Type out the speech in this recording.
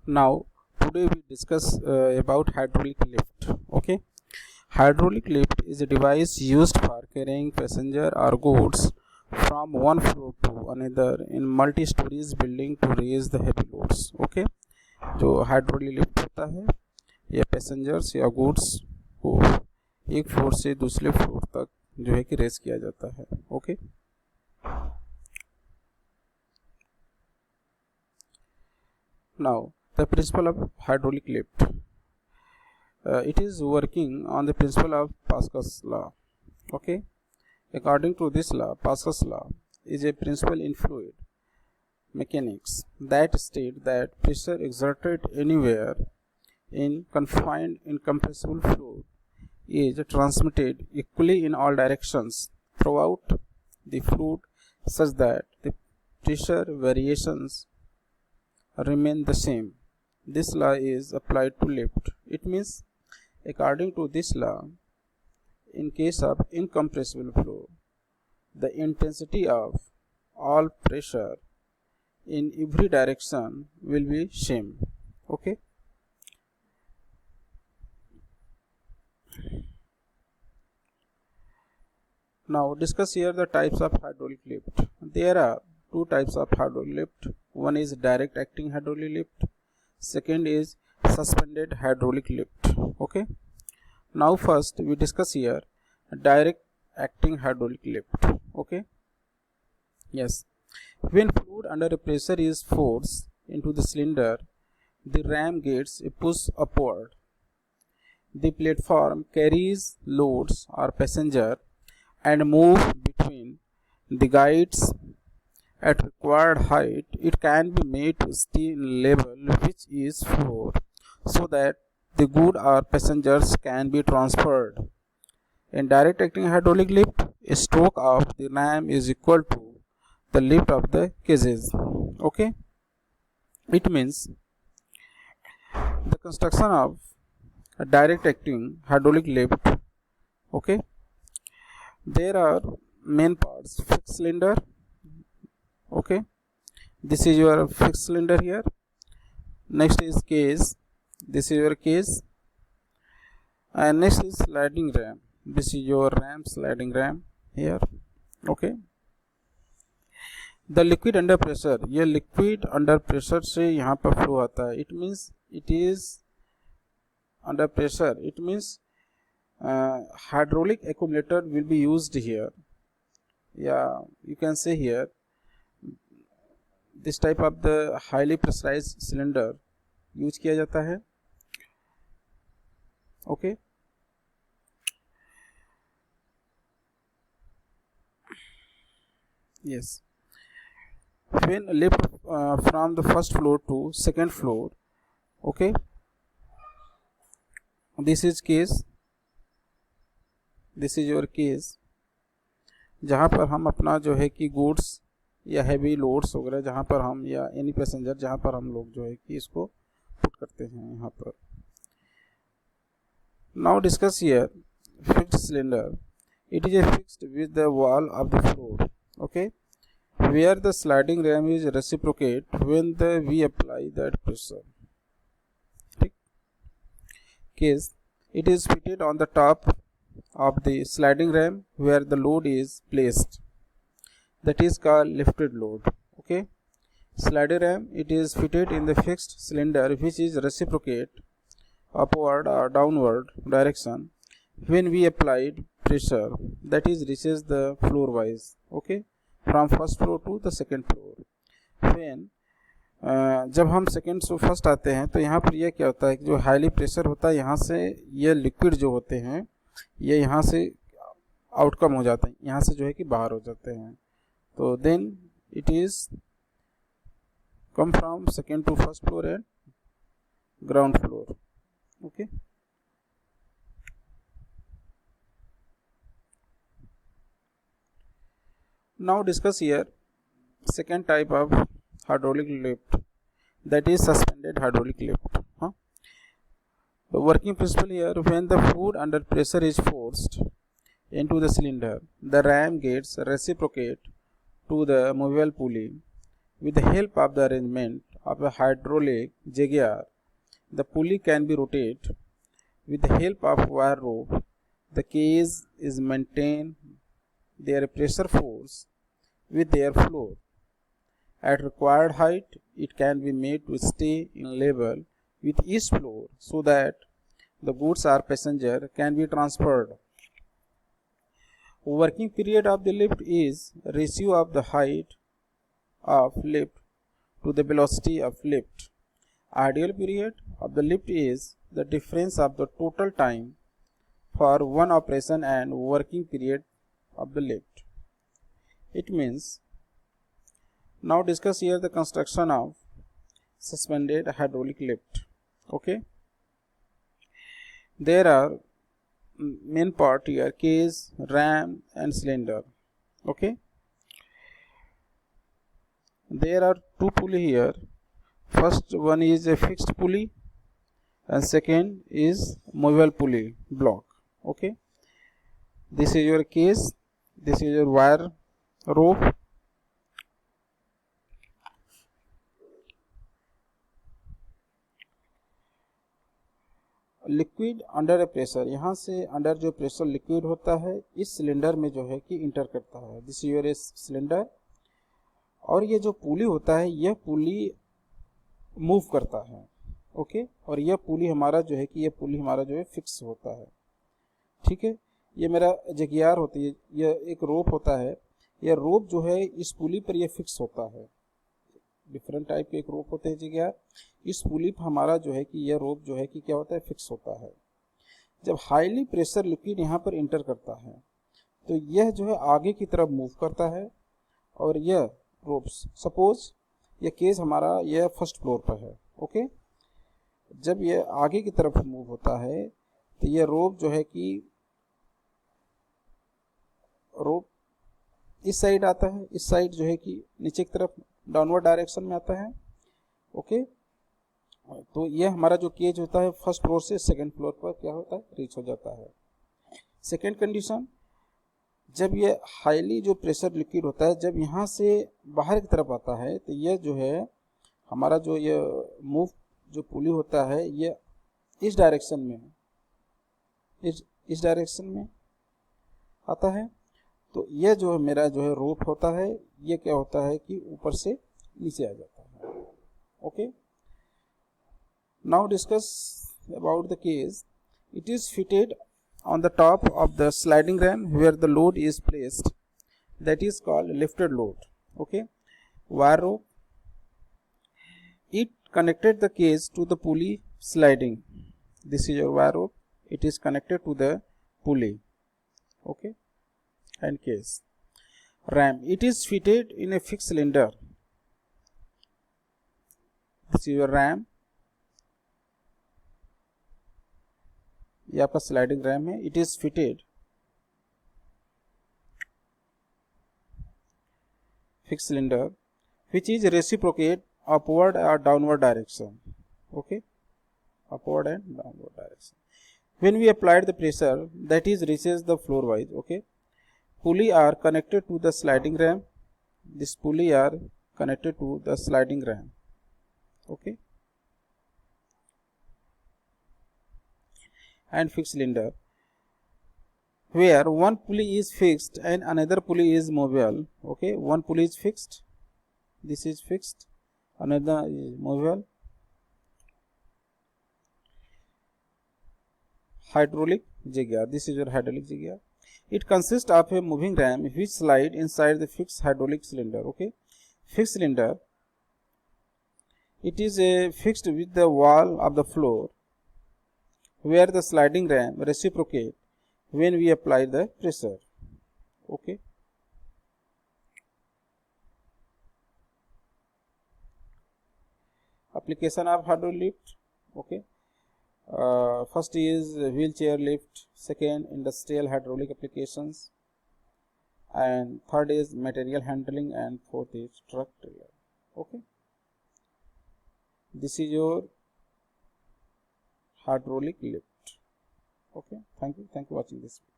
Now today we discuss about hydraulic lift. Okay, hydraulic lift is a device used for carrying passenger or goods from one floor to another in multi-stories building to raise the heavy loads. Okay, जो hydraulic lift होता है या passengers या goods को एक floor से दूसरे floor तक जो है कि रेस किया जाता है. Okay, now the principle of hydraulic lift. It is working on the principle of Pascal's law. Okay, according to this law, Pascal's law is a principle in fluid mechanics that state that pressure exerted anywhere in confined incompressible fluid is transmitted equally in all directions throughout the fluid such that the pressure variations remain the same. This law is applied to lift. It means, according to this law, in case of incompressible flow, the intensity of all pressure in every direction will be same. Okay. Now discuss here the types of hydraulic lift. There are two types of hydraulic lift. One is direct acting hydraulic lift. Second is suspended hydraulic lift. Okay. Now first we discuss here direct acting hydraulic lift. Okay. Yes. When fluid under a pressure is forced into the cylinder, the ram gets a push upward. The platform carries loads or passenger and move between the guides at required height. It can be made to stay in level which is floor so that the good or passengers can be transferred. In direct acting hydraulic lift, a stroke of the ram is equal to the lift of the cages. Okay, it means the construction of a direct acting hydraulic lift. Okay, there are main parts: fixed cylinder. Okay, this is your fixed cylinder here. Next is case. This is your case, and next is sliding ram. This is your ram, sliding ram here. Okay, the liquid under pressure. ये liquid under pressure से यहाँ पर flow आता है. It means it is under pressure. It means hydraulic accumulator will be used here. Yeah, you can say here this type of the highly pressurized cylinder use किया जाता है. Okay, yes. When lift from the first floor to second floor, okay, this is case, this is your case, जहाँ पर हम अपना जो है कि गुड्स या हैवी लोड्स वगैरह जहाँ पर हम या एनी पैसेंजर जहाँ पर हम लोग जो है कि इसको पुट करते हैं यहाँ पर. Now discuss here fixed cylinder. It is a fixed with the wall of the floor. Okay, where the sliding ram is reciprocate when we apply that pressure. Case, it is fitted on the top of the sliding ram where the load is placed. That is called lifted load. Okay, sliding ram, it is fitted in the fixed cylinder which is reciprocate upward or downward direction when we applied pressure, that is reaches the floor wise. Okay, from first floor to the second floor. When जब हम second से first आते हैं तो यहाँ पर यह क्या होता है कि जो हाईली प्रेशर होता है यहाँ से ये लिक्विड जो होते हैं ये यहाँ से आउटकम हो जाते हैं, यहाँ से जो है कि बाहर हो जाते हैं. तो then it is come from second to first floor and ground floor. Okay, now discuss here second type of hydraulic lift, that is suspended hydraulic lift. The working principle here, when the fluid under pressure is forced into the cylinder, the ram gets reciprocate to the movable pulley. With the help of the arrangement of a hydraulic jaguar, the pulley can be rotated with the help of wire rope. The cage is maintained their pressure force with their floor. At required height, it can be made to stay in level with each floor so that the goods or passenger can be transferred. Working period of the lift is ratio of the height of lift to the velocity of lift. Ideal period of the lift is the difference of the total time for one operation and working period of the lift. It means, now discuss here the construction of suspended hydraulic lift. Okay, there are main part here: cage, ram and cylinder. Okay, there are two pulley here. First one is a fixed pulley and second is movable pulley block. Okay, this is your cage, this is your wire rope. Liquid under A pressure, यहाँ से under जो pressure liquid होता है इस cylinder में जो है कि इंटर करता है. This is your cylinder. और ये जो पुली होता है यह पुली मूव करता है. ओके, और यह पुली हमारा जो है कि यह पुली हमारा जो है फिक्स होता है. ठीक है, ये मेरा जगियार होती है, यह एक रोप होता है. यह रोप जो है इस पुली पर यह फिक्स होता है. डिफरेंट टाइप के एक रोप होते हैं जगियार. इस पुली पर हमारा जो है कि यह रोप जो है कि क्या होता है, फिक्स होता है. जब हाईली प्रेशर लिक्विड यहाँ पर इंटर करता है तो यह जो है आगे की तरफ मूव करता है. और यह रोप, सपोज यह केस हमारा यह फर्स्ट फ्लोर पर है. ओके, जब यह आगे की तरफ मूव होता है तो यह रोप जो है कि रोप इस साइड आता है, इस साइड जो है कि नीचे की तरफ डाउनवर्ड डायरेक्शन में आता है. ओके, तो यह हमारा जो केज होता है फर्स्ट फ्लोर से सेकंड फ्लोर पर क्या होता है, रीच हो जाता है. सेकंड कंडीशन, जब यह हाईली जो प्रेशर लिक्विड होता है जब यहाँ से बाहर की तरफ आता है तो यह जो है हमारा जो यह मूव जो पुली होता है यह इस डायरेक्शन में, इस डायरेक्शन में आता है. तो यह जो है मेरा जो है रोप होता है यह क्या होता है कि ऊपर से नीचे आ जाता है. Okay, now discuss about the case. It is fitted on the top of the sliding ram where the load is placed, that is called lifted load. Okay, wire rope, it connected the cage to the pulley sliding. This is your wire rope, it is connected to the pulley. Okay, and cage. Ram, it is fitted in a fixed cylinder. This is your ram, ये आपका sliding ram है. It is fitted fix cylinder which is reciprocate upward और downward direction. Okay, upward and downward direction. When we applied the pressure that is reaches the floor wise. Okay, pulley are connected to the sliding ram. This pulley are connected to the sliding ram. Okay, and fixed cylinder where one pulley is fixed and another pulley is movable. Okay, one pulley is fixed, this is fixed, another is movable. Hydraulic jaguar, this is your hydraulic jaguar. It consists of a moving ram which slide inside the fixed hydraulic cylinder. Okay, fixed cylinder, it is fixed with the wall of the floor where the sliding ram reciprocate when we apply the pressure. Okay, application of hydraulic lift. Okay, first is wheelchair lift, second industrial hydraulic applications, and third is material handling, and fourth is truck trailer. Okay, this is your hydraulic lift. Okay, thank you for watching this video.